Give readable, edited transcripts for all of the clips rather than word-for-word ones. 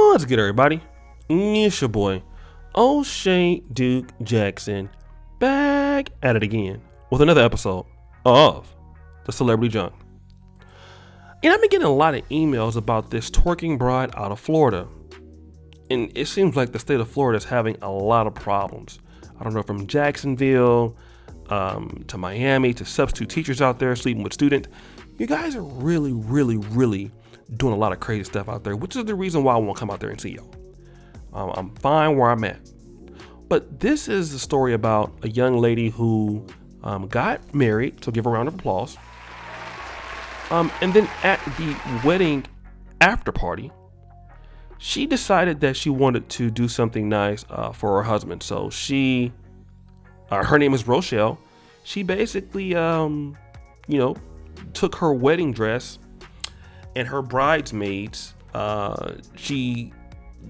What's good, everybody? It's your boy, O'Shea Duke Jackson, back at it again with another episode of The Celebrity Junk. And I've been getting a lot of emails about this twerking bride out of Florida. And it seems like the state of Florida is having a lot of problems. I don't know, from Jacksonville to Miami to substitute teachers out there sleeping with students. You guys are really doing a lot of crazy stuff out there, which is the reason why I want to come out there and see y'all. I'm fine where I'm at. But this is the story about a young lady who got married, so give her a round of applause. And then at the wedding after party, she decided that she wanted to do something nice for her husband. So her name is Rochelle. She basically, took her wedding dress and her bridesmaids. She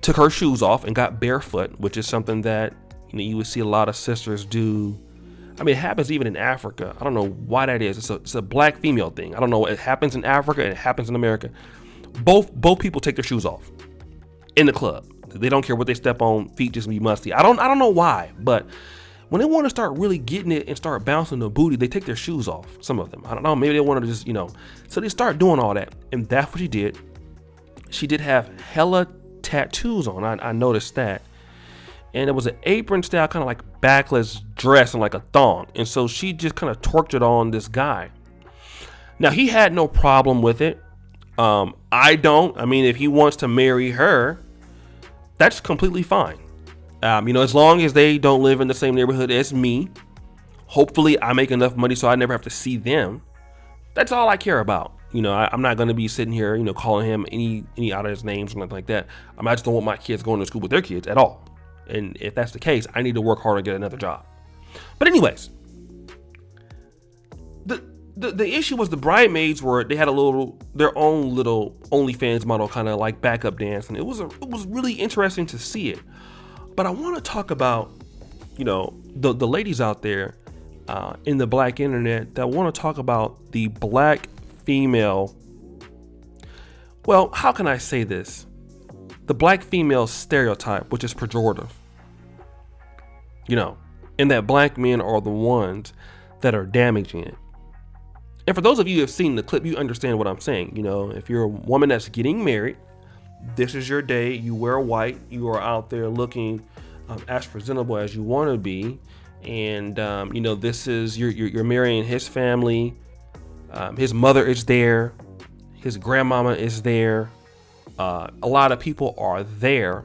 took her shoes off and got barefoot, which is something that you would see a lot of sisters do. I mean, it happens even in Africa. I don't know why that is. It's a black female thing. I don't know. It happens in Africa and it happens in America. Both people take their shoes off in the club. They don't care what they step on. Feet just be musty. I don't know why, but when they want to start really getting it and start bouncing the booty, they take their shoes off. Some of them. I don't know. Maybe they want to just, So they start doing all that. And that's what she did. She did have hella tattoos on. I noticed that. And it was an apron style, kind of like backless dress and like a thong. And so she just kind of twerked it on this guy. Now, he had no problem with it. I don't. I mean, if he wants to marry her, that's completely fine. As long as they don't live in the same neighborhood as me, hopefully I make enough money so I never have to see them. That's all I care about. I'm not going to be sitting here, calling him any out of his names or nothing like that. I just don't want my kids going to school with their kids at all. And if that's the case, I need to work hard and get another job. But anyways, the issue was the bridesmaids they had their own little OnlyFans model, kind of like backup dance, and it was really interesting to see it. But I want to talk about, the ladies out there in the black internet that want to talk about the black female. Well, how can I say this? The black female stereotype, which is pejorative. And that black men are the ones that are damaging it. And for those of you who have seen the clip, you understand what I'm saying. If you're a woman that's getting married, this is your day. You wear white. You are out there looking as presentable as you want to be. And, this is, you're marrying his family. His mother is there. His grandmama is there. A lot of people are there.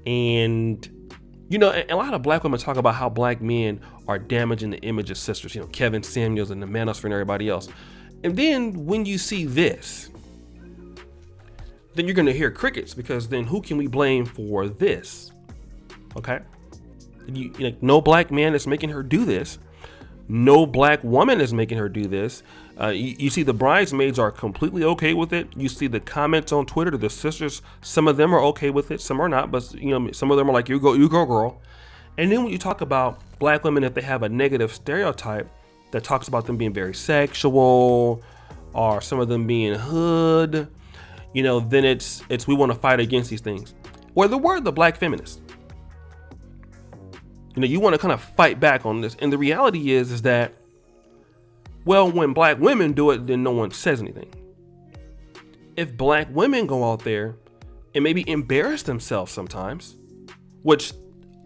And, a lot of black women talk about how black men are damaging the image of sisters. Kevin Samuels and the Manosphere and everybody else. And then when you see this, then you're going to hear crickets, because then who can we blame for this? Okay. No black man is making her do this. No black woman is making her do this. You see the bridesmaids are completely okay with it. You see the comments on Twitter, the sisters, some of them are okay with it. Some are not, but some of them are like, you go girl. And then when you talk about black women, if they have a negative stereotype that talks about them being very sexual, or some of them being hood, then it's we want to fight against these things. Or the word, the black feminist. You want to kind of fight back on this. And the reality is that, well, when black women do it, then no one says anything. If black women go out there and maybe embarrass themselves sometimes, which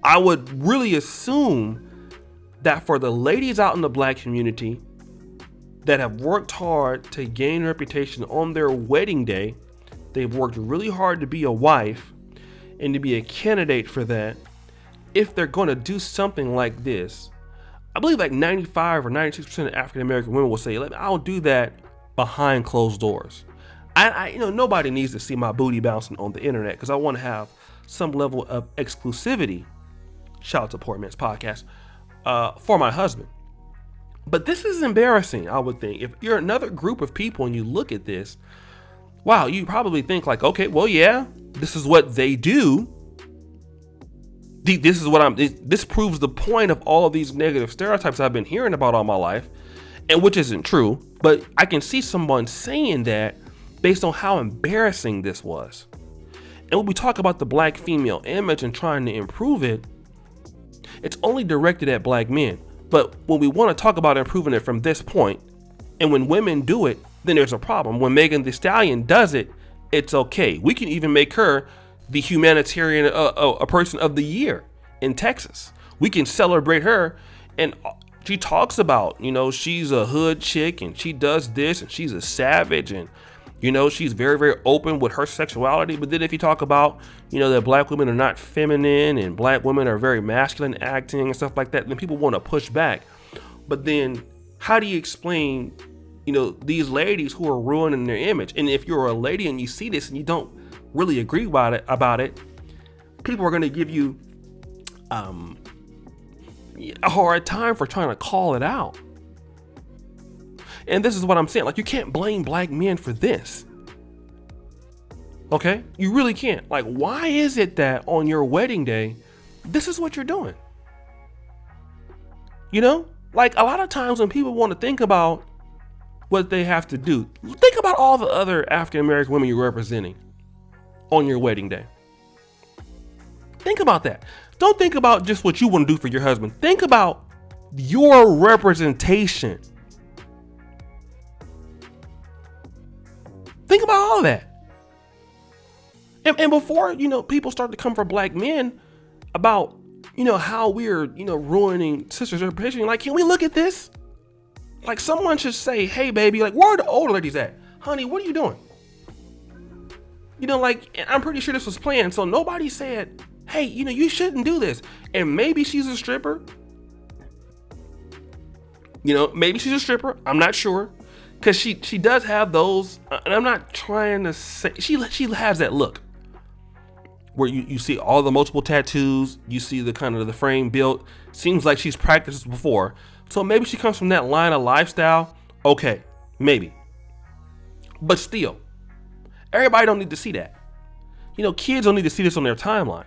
I would really assume that for the ladies out in the black community that have worked hard to gain a reputation on their wedding day, they've worked really hard to be a wife and to be a candidate for that. If they're going to do something like this, I believe like 95 or 96% of African American women will say, I'll do that behind closed doors. Nobody needs to see my booty bouncing on the internet, because I want to have some level of exclusivity. Shout out to Poor Man's Podcast for my husband. But this is embarrassing, I would think. If you're another group of people and you look at this, wow, you probably think like, okay, well, yeah, this is what they do. This proves the point of all of these negative stereotypes I've been hearing about all my life, and which isn't true. But I can see someone saying that based on how embarrassing this was. And when we talk about the black female image and trying to improve it, it's only directed at black men. But when we want to talk about improving it from this point, and when women do it, then there's a problem. When Megan Thee Stallion does it, it's okay. We can even make her the humanitarian a person of the year in Texas. We can celebrate her, and she talks about, you know, she's a hood chick and she does this and she's a savage, and you know, she's very, very open with her sexuality. But then if you talk about, you know, that black women are not feminine and black women are very masculine acting and stuff like that, then people want to push back. But then how do you explain, you know, these ladies who are ruining their image? And if you're a lady and you see this and you don't really agree about it, people are going to give you a hard time for trying to call it out. And this is what I'm saying. Like, you can't blame black men for this. Okay? You really can't. Like, why is it that on your wedding day, this is what you're doing? You know? Like, a lot of times when people want to think about what they have to do, think about all the other African American women you're representing on your wedding day. Think about that. Don't think about just what you want to do for your husband. Think about your representation. Think about all of that. And before, you know, people start to come for black men about, you know, how we're, you know, ruining sisters' reputation. Like, can we look at this? Like, someone should say, hey, baby, like, where are the older ladies at? Honey, what are you doing? You know, like, I'm pretty sure this was planned. So nobody said, hey, you know, you shouldn't do this. And maybe she's a stripper. You know, maybe she's a stripper. I'm not sure. Because she does have those, and I'm not trying to say, she has that look where you see all the multiple tattoos, you see the kind of the frame built, seems like she's practiced this before. So maybe she comes from that line of lifestyle. Okay, maybe. But still, everybody don't need to see that. You know, kids don't need to see this on their timeline.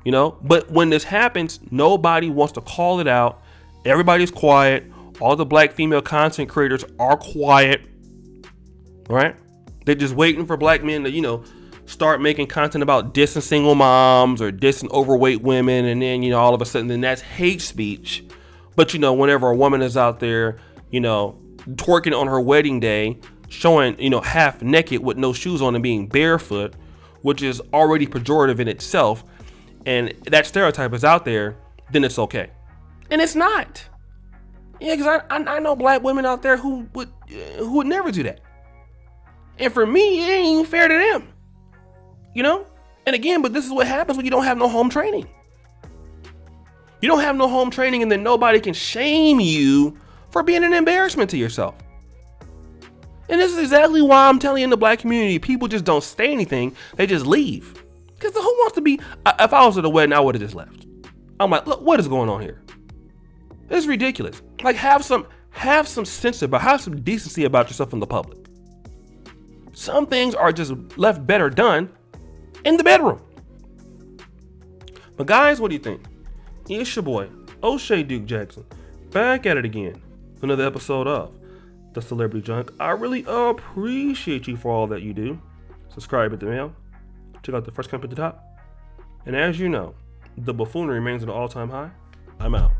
You know, but when this happens, nobody wants to call it out. Everybody's quiet. All the black female content creators are quiet, right? They're just waiting for black men to, you know, start making content about dissing single moms or dissing overweight women. And then, you know, all of a sudden, then that's hate speech. But, you know, whenever a woman is out there, you know, twerking on her wedding day, showing, you know, half naked with no shoes on and being barefoot, which is already pejorative in itself, and that stereotype is out there, then it's okay. And it's not. Yeah, because I know black women out there who would never do that. And for me, it ain't even fair to them. You know? And again, but this is what happens when you don't have no home training. You don't have no home training, and then nobody can shame you for being an embarrassment to yourself. And this is exactly why I'm telling you, in the black community, people just don't say anything. They just leave. Because who wants to be, if I was at a wedding, I would have just left. I'm like, look, what is going on here? It's ridiculous. Like, have some sense about, have some decency about yourself in the public. Some things are just left better done in the bedroom. But guys, what do you think? It's your boy, O'Shea Duke Jackson, back at it again. Another episode of The Celebrity Junk. I really appreciate you for all that you do. Subscribe at the mail. Check out the first comment at the top. And as you know, the buffoonery remains at an all-time high. I'm out.